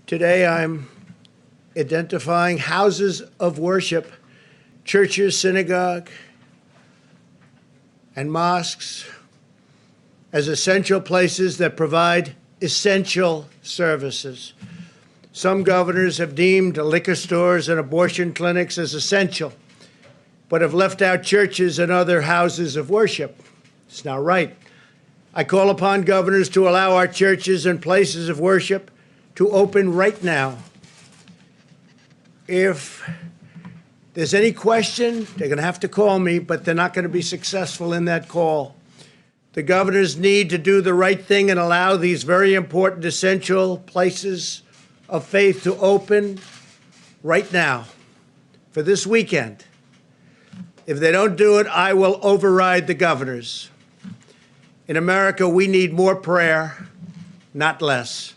Today I'm identifying houses of worship, churches, synagogue, and mosques as essential places that provide essential services. Some governors have deemed liquor stores and abortion clinics as essential, but have left out churches and other houses of worship. It's not right. I call upon governors to allow our churches and places of worship to open right now. If there's any question, they're going to have to call me, but they're not going to be successful in that call. The governors need to do the right thing and allow these very important, essential places of faith to open right now for this weekend. If they don't do it, I will override the governors. In America, we need more prayer, not less.